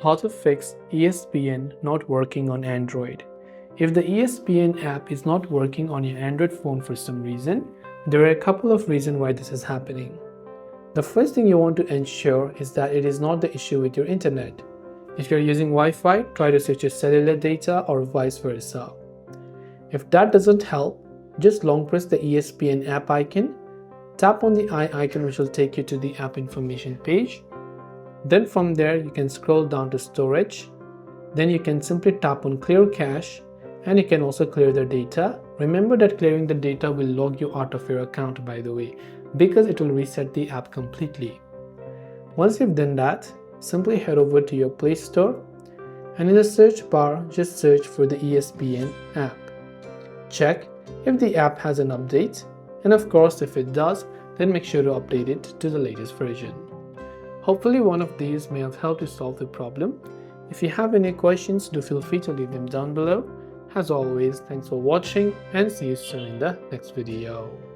How to fix ESPN not working on Android. If the ESPN app is not working on your Android phone for some reason, there are a couple of reasons why this is happening. The first thing you want to ensure is that it is not the issue with your internet. If you're using Wi-Fi, try to switch your cellular data or vice versa. If that doesn't help, just long press the ESPN app icon, tap on the eye icon which will take you to the app information page. Then from there you can scroll down to storage. Then you can simply tap on clear cache and you can also clear the data. Remember that clearing the data will log you out of your account, by the way, because it will reset the app completely. Once you've done that, simply head over to your Play Store and in the search bar just search for the ESPN app. Check if the app has an update, and of course if it does, then make sure to update it to the latest version. Hopefully one of these may have helped you solve the problem. If you have any questions, do feel free to leave them down below. As always, thanks for watching and see you soon in the next video.